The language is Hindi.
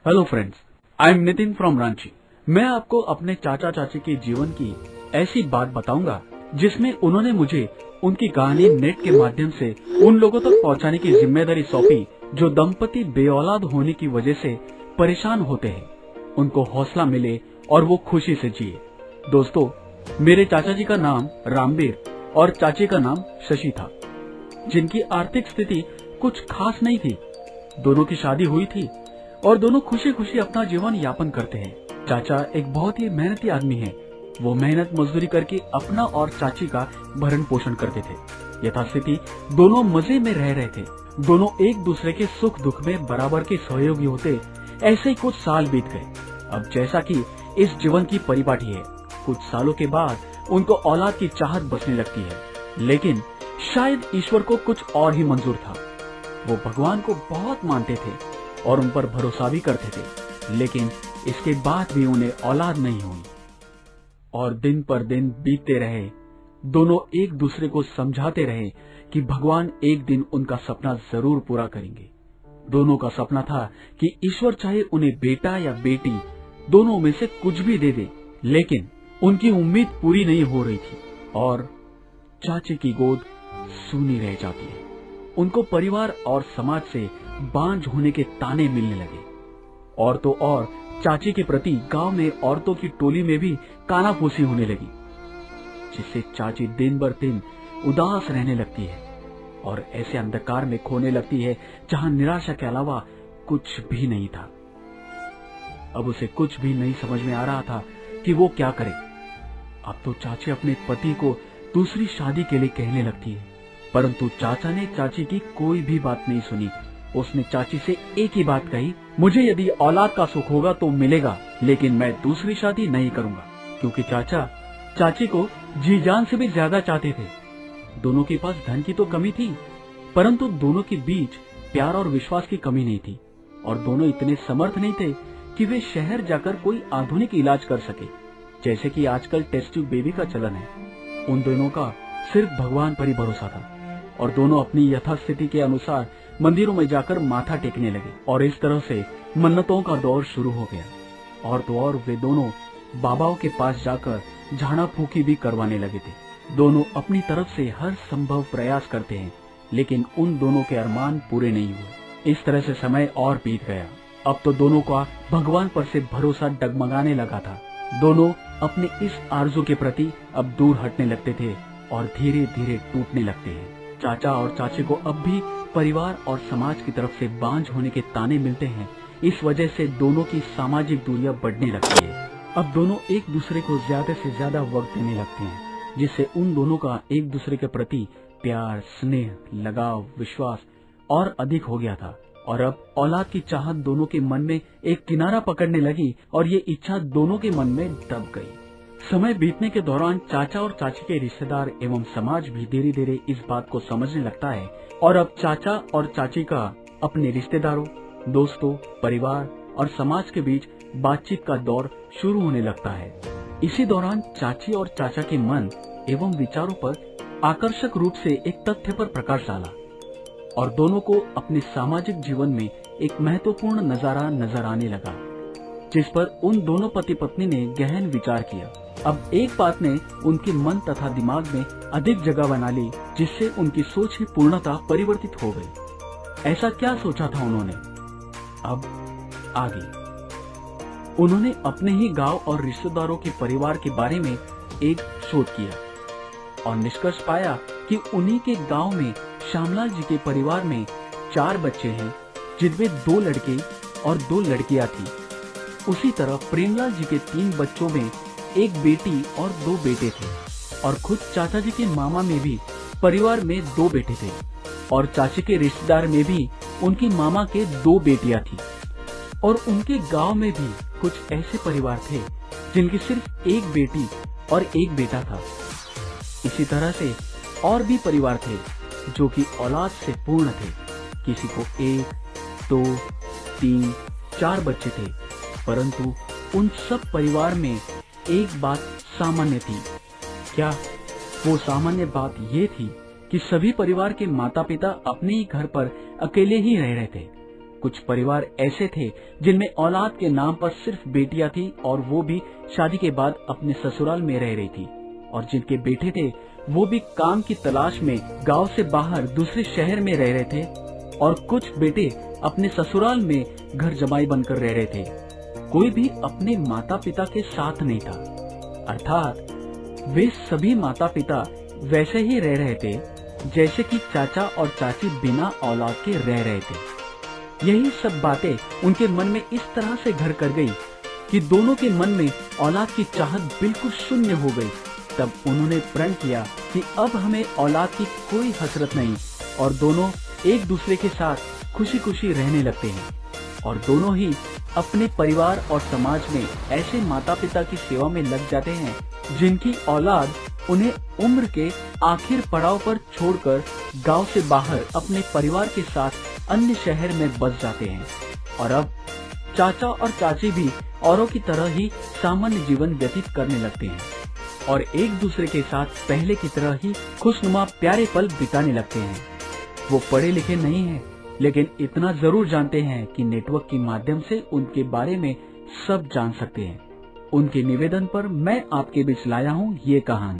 Hello friends, I am Nitin from Ranchi. मैं आपको अपने चाचा चाची के जीवन की ऐसी बात बताऊंगा जिसमें उन्होंने मुझे उनकी कहानी नेट के माध्यम से उन लोगों तक पहुंचाने की जिम्मेदारी सौंपी जो दंपति बेऔलाद होने की वजह से परेशान होते हैं, उनको हौसला मिले और वो खुशी से जिए। दोस्तों, मेरे चाचा जी का नाम रामबीर और चाची का नाम शशि था, जिनकी आर्थिक स्थिति कुछ खास नहीं थी। दोनों की शादी हुई थी और दोनों खुशी खुशी अपना जीवन यापन करते हैं। चाचा एक बहुत ही मेहनती आदमी है। वो मेहनत मजदूरी करके अपना और चाची का भरण पोषण करते थे। यथास्थिति दोनों मजे में रह रहे थे। दोनों एक दूसरे के सुख दुख में बराबर के सहयोगी होते। ऐसे ही कुछ साल बीत गए। अब जैसा कि इस जीवन की परिपाटी है, कुछ सालों के बाद उनको औलाद की चाहत बसने लगती है, लेकिन शायद ईश्वर को कुछ और ही मंजूर था। वो भगवान को बहुत मानते थे और उन पर भरोसा भी करते थे, लेकिन इसके बाद भी उन्हें औलाद नहीं हुई। और दिन पर दिन बीतते रहे। दोनों एक दूसरे को समझाते रहे कि भगवान एक दिन उनका सपना जरूर पूरा करेंगे। दोनों का सपना था कि ईश्वर चाहे उन्हें बेटा या बेटी दोनों में से कुछ भी दे दे, लेकिन उनकी उम्मीद पूरी नहीं हो रही थी और चाची की गोद सूनी रह जाती है। उनको परिवार और समाज से बांझ होने के ताने मिलने लगे। और तो और चाची के प्रति गांव में औरतों की टोली में भी कानाफूसी होने लगी, जिससे चाची दिन बर दिन उदास रहने लगती है और ऐसे अंधकार में खोने लगती है जहां निराशा के अलावा कुछ भी नहीं था। अब उसे कुछ भी नहीं समझ में आ रहा था कि वो क्या करे। अब तो चाची अपने पति को दूसरी शादी के लिए कहने लगती है, परंतु चाचा ने चाची की कोई भी बात नहीं सुनी। उसने चाची से एक ही बात कही, मुझे यदि औलाद का सुख होगा तो मिलेगा, लेकिन मैं दूसरी शादी नहीं करूंगा। क्योंकि चाचा चाची को जी जान से भी ज्यादा चाहते थे। दोनों के पास धन की तो कमी थी, परंतु दोनों के बीच प्यार और विश्वास की कमी नहीं थी। और दोनों इतने समर्थ नहीं थे कि वे शहर जाकर कोई आधुनिक इलाज कर सके, जैसे कि आजकल टेस्ट ट्यूब बेबी का चलन है। उन दोनों का सिर्फ भगवान पर ही भरोसा था और दोनों अपनी यथास्थिति के अनुसार मंदिरों में जाकर माथा टेकने लगे। और इस तरह से मन्नतों का दौर शुरू हो गया। और तो और वे दोनों बाबाओं के पास जाकर झाड़ा फूकी भी करवाने लगे थे। दोनों अपनी तरफ से हर संभव प्रयास करते हैं, लेकिन उन दोनों के अरमान पूरे नहीं हुए। इस तरह से समय और बीत गया। अब तो दोनों का भगवान पर से भरोसा डगमगाने लगा था। दोनों अपने इस आरजू के प्रति अब दूर हटने लगते थे और धीरे धीरे टूटने लगते हैं। चाचा और चाची को अब भी परिवार और समाज की तरफ से बांझ होने के ताने मिलते हैं। इस वजह से दोनों की सामाजिक दूरियां बढ़ने लगती है। अब दोनों एक दूसरे को ज्यादा से ज्यादा वक्त देने लगते हैं, जिससे उन दोनों का एक दूसरे के प्रति प्यार, स्नेह, लगाव, विश्वास और अधिक हो गया था। और अब औलाद की चाहत दोनों के मन में एक किनारा पकड़ने लगी और ये इच्छा दोनों के मन में दब गई। समय बीतने के दौरान चाचा और चाची के रिश्तेदार एवं समाज भी धीरे धीरे इस बात को समझने लगता है और अब चाचा और चाची का अपने रिश्तेदारों, दोस्तों, परिवार और समाज के बीच बातचीत का दौर शुरू होने लगता है। इसी दौरान चाची और चाचा के मन एवं विचारों पर आकर्षक रूप से एक तथ्य पर प्रकाश डाला और दोनों को अपने सामाजिक जीवन में एक महत्वपूर्ण नजारा नजर आने लगा, जिस पर उन दोनों पति पत्नी ने गहन विचार किया। अब एक बात ने उनके मन तथा दिमाग में अधिक जगह बना ली, जिससे उनकी सोच ही पूर्णतः परिवर्तित हो गई। ऐसा क्या सोचा था उन्होंने? अब आगे उन्होंने अपने ही गांव और रिश्तेदारों के परिवार के बारे में एक शोध किया और निष्कर्ष पाया कि उन्हीं के गांव में श्यामलाल जी के परिवार में 4 बच्चे हैं, जिनमें 2 लड़के और 2 लड़कियां थी। उसी तरह प्रेमलाल जी के 3 बच्चों में 1 बेटी और 2 बेटे थे। और खुद चाचा जी के मामा में भी परिवार में 2 बेटे थे और चाची के रिश्तेदार में भी उनकी मामा के 2 बेटियां थी। और उनके गांव में भी कुछ ऐसे परिवार थे जिनकी सिर्फ 1 बेटी और 1 बेटा था। इसी तरह से और भी परिवार थे जो कि औलाद से पूर्ण थे। किसी को 1, 2, 3, 4 बच्चे थे, परंतु उन सब परिवार में एक बात सामान्य थी। क्या वो सामान्य बात ये थी कि सभी परिवार के माता पिता अपने ही घर पर अकेले ही रह रहे थे। कुछ परिवार ऐसे थे जिनमें औलाद के नाम पर सिर्फ बेटियां थी और वो भी शादी के बाद अपने ससुराल में रह रही थी, और जिनके बेटे थे वो भी काम की तलाश में गांव से बाहर दूसरे शहर में रह रहे थे, और कुछ बेटे अपने ससुराल में घर जमाई बनकर रह रहे थे। कोई भी अपने माता पिता के साथ नहीं था, अर्थात वे सभी माता पिता वैसे ही रह रहे थे जैसे कि चाचा और चाची बिना औलाद के रह रहे थे। यही सब बातें उनके मन में इस तरह से घर कर गई कि दोनों के मन में औलाद की चाहत बिल्कुल शून्य हो गई। तब उन्होंने प्रण किया कि अब हमें औलाद की कोई हसरत नहीं, और दोनों एक दूसरे के साथ खुशी खुशी रहने लगते हैं, और दोनों ही अपने परिवार और समाज में ऐसे माता पिता की सेवा में लग जाते हैं जिनकी औलाद उन्हें उम्र के आखिर पड़ाव पर छोड़कर गांव से बाहर अपने परिवार के साथ अन्य शहर में बस जाते हैं। और अब चाचा और चाची भी औरों की तरह ही सामान्य जीवन व्यतीत करने लगते हैं और एक दूसरे के साथ पहले की तरह ही खुशनुमा प्यारे पल बिताने लगते हैं। वो पढ़े लिखे नहीं हैं, लेकिन इतना जरूर जानते हैं कि नेटवर्क के माध्यम से उनके बारे में सब जान सकते हैं। उनके निवेदन पर मैं आपके बीच लाया हूँ ये कहानी।